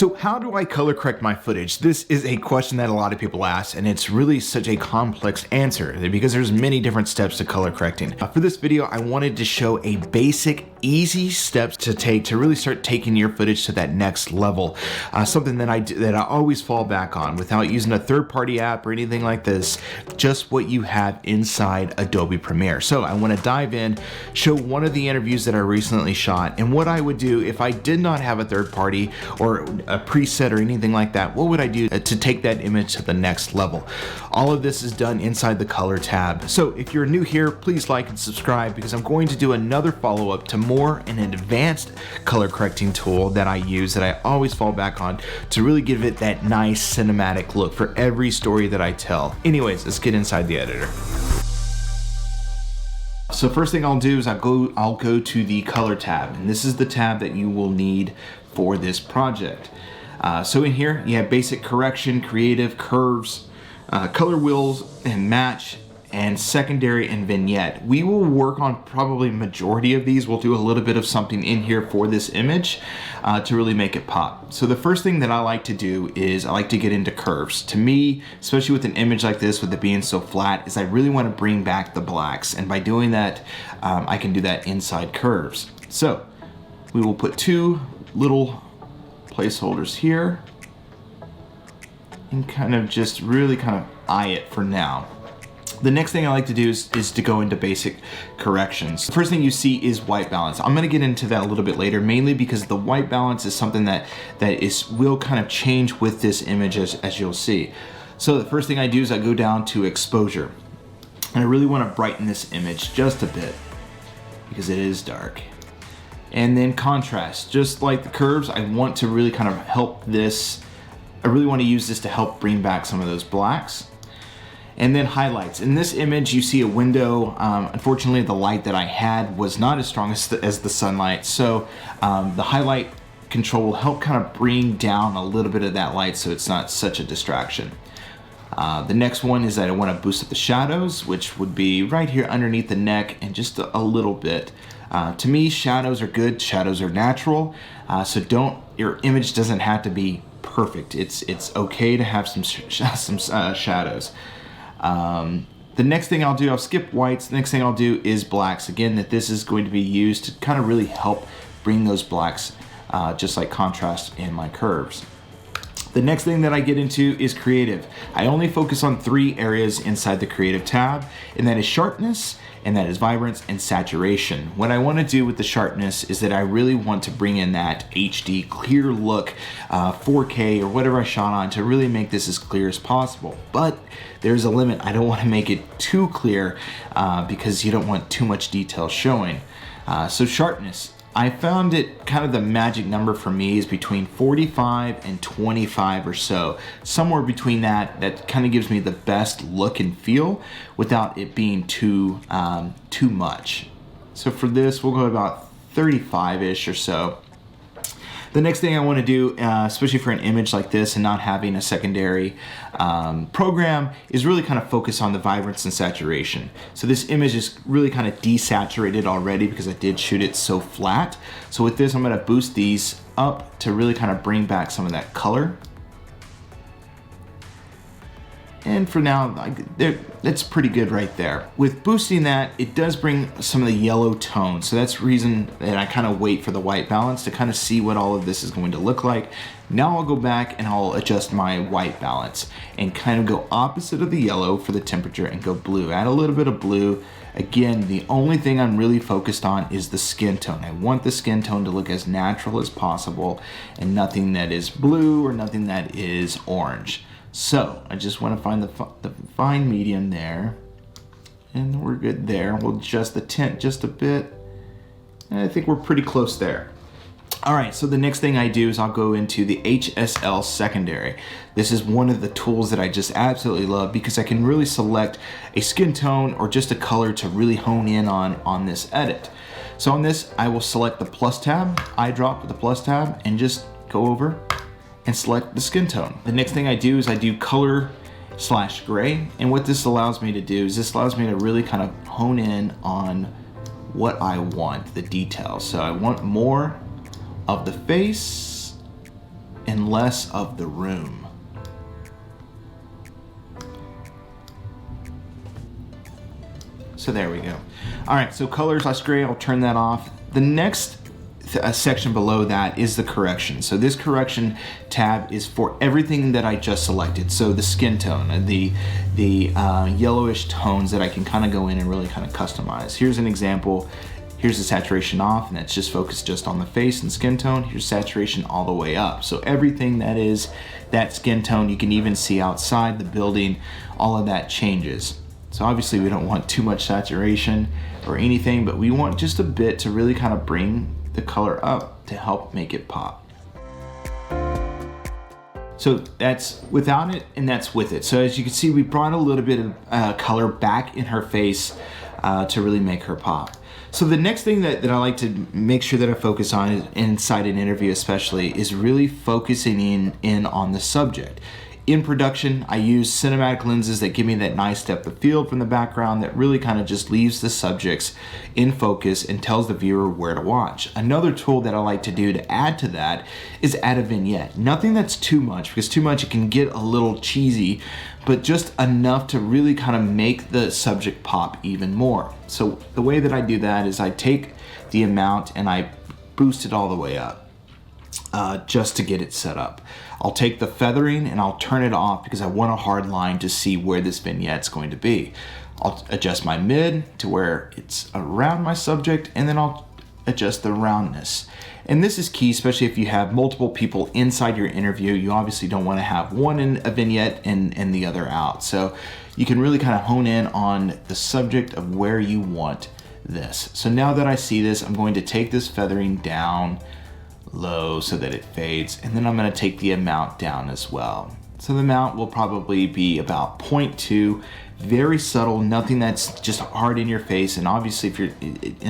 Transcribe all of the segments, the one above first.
So how do I color correct my footage? This is a question that a lot of people ask, and it's really such a complex answer because there's many different steps to color correcting. For this video, I wanted to show a basic, easy steps to take to really start taking your footage to that next level. Something that I always fall back on without using a third-party app or anything like this, just what you have inside Adobe Premiere. So I want to dive in, show one of the interviews that I recently shot, and what I would do if I did not have a third party or a preset or anything like that. What would I do to take that image to the next level? All of this is done inside the color tab. So if you're new here, please like and subscribe, because I'm going to do another follow-up to an advanced color correcting tool that I use, that I always fall back on to really give it that nice cinematic look for every story that I tell. Anyways, let's get inside the editor. So first thing I'll do is I'll go to the color tab, and this is the tab that you will need for this project. So in here you have basic, correction, creative, curves, color wheels and match, and secondary and vignette. We will work on probably majority of these. We'll do a little bit of something in here for this image to really make it pop. So the first thing that I like to do is I like to get into curves. To me, especially with an image like this, with it being so flat, is I really want to bring back the blacks. And by doing that, I can do that inside curves. So we will put two little placeholders here and kind of just really kind of eye it for now. The next thing I like to do is to go into basic corrections. The first thing you see is white balance. I'm going to get into that a little bit later, mainly because the white balance is something that will kind of change with this image, as you'll see. So the first thing I do is I go down to exposure, and I really want to brighten this image just a bit because it is dark. And then contrast, just like the curves, I want to really kind of help this. I really want to use this to help bring back some of those blacks. And then highlights. In this image, you see a window. Unfortunately, the light that I had was not as strong as the sunlight. So the highlight control will help kind of bring down a little bit of that light so it's not such a distraction. The next one is that I want to boost up the shadows, which would be right here underneath the neck and just a little bit. To me, shadows are good. Shadows are natural. So your image doesn't have to be perfect. It's okay to have some shadows. The next thing I'll do, I'll skip whites. The next thing I'll do is blacks. Again, that this is going to be used to kind of really help bring those blacks, just like contrast in my curves. The next thing that I get into is creative. I only focus on 3 areas inside the creative tab, and that is sharpness, and that is vibrance and saturation. What I want to do with the sharpness is that I really want to bring in that HD clear look, 4K or whatever I shot on, to really make this as clear as possible. But there's a limit. I don't want to make it too clear because you don't want too much detail showing. So sharpness, I found it kind of the magic number for me is between 45 and 25 or so. Somewhere between that kind of gives me the best look and feel without it being too much. So for this, we'll go about 35-ish or so. The next thing I want to do, especially for an image like this and not having a secondary program, is really kind of focus on the vibrance and saturation. So this image is really kind of desaturated already because I did shoot it so flat. So with this, I'm going to boost these up to really kind of bring back some of that color. And for now, that's pretty good right there. With boosting that, it does bring some of the yellow tones. So that's the reason that I kind of wait for the white balance to kind of see what all of this is going to look like. Now I'll go back and I'll adjust my white balance and kind of go opposite of the yellow for the temperature and go blue. Add a little bit of blue. Again, the only thing I'm really focused on is the skin tone. I want the skin tone to look as natural as possible and nothing that is blue or nothing that is orange. So I just want to find the fine medium there, and we're good there. We'll adjust the tint just a bit, and I think we're pretty close there. All right, so the next thing I do is I'll go into the HSL secondary. This is one of the tools that I just absolutely love because I can really select a skin tone or just a color to really hone in on this edit. So on this, I will select the plus tab, eyedrop with the plus tab, and just go over and select the skin tone. The next thing I do is I do color/gray, and what this allows me to do is this allows me to really kind of hone in on what I want, the details. So I want more of the face and less of the room. So there we go. All right, so colors less gray, I'll turn that off. The next section below that is the correction. So this correction tab is for everything that I just selected. So the skin tone and the yellowish tones that I can kind of go in and really kind of customize. Here's an example. Here's the saturation off, and that's just focused just on the face and skin tone. Here's saturation all the way up. So everything that is that skin tone, you can even see outside the building, all of that changes. So obviously we don't want too much saturation or anything, but we want just a bit to really kind of bring the color up to help make it pop. So that's without it and that's with it. So as you can see, we brought a little bit of color back in her face to really make her pop. So the next thing that I like to make sure that I focus on is, inside an interview especially, is really focusing in on the subject. In production, I use cinematic lenses that give me that nice depth of field from the background that really kind of just leaves the subjects in focus and tells the viewer where to watch. Another tool that I like to do to add to that is add a vignette. Nothing that's too much, because too much it can get a little cheesy, but just enough to really kind of make the subject pop even more. So the way that I do that is I take the amount and I boost it all the way up. Just to get it set up. I'll take the feathering and I'll turn it off because I want a hard line to see where this vignette's going to be. I'll adjust my mid to where it's around my subject, and then I'll adjust the roundness. And this is key, especially if you have multiple people inside your interview. You obviously don't want to have one in a vignette and the other out. So you can really kind of hone in on the subject of where you want this. So now that I see this, I'm going to take this feathering down low so that it fades, and then I'm going to take the amount down as well. So the amount will probably be about 0.2, very subtle, nothing that's just hard in your face. And obviously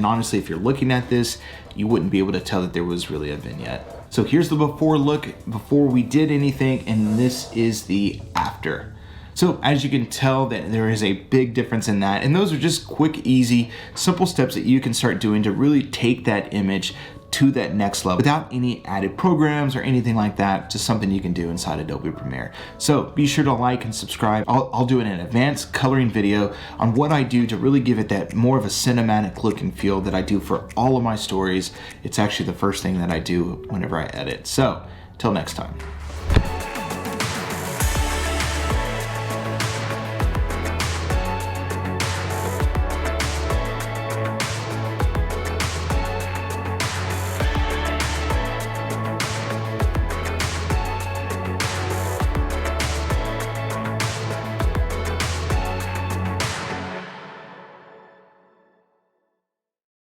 honestly, if you're looking at this, you wouldn't be able to tell that there was really a vignette. So here's the before look, before we did anything, and this is the after. So as you can tell, that there is a big difference in that, and those are just quick, easy, simple steps that you can start doing to really take that image to that next level without any added programs or anything like that. Just something you can do inside Adobe Premiere. So be sure to like and subscribe. I'll do an advanced coloring video on what I do to really give it that more of a cinematic look and feel that I do for all of my stories. It's actually the first thing that I do whenever I edit. So till next time.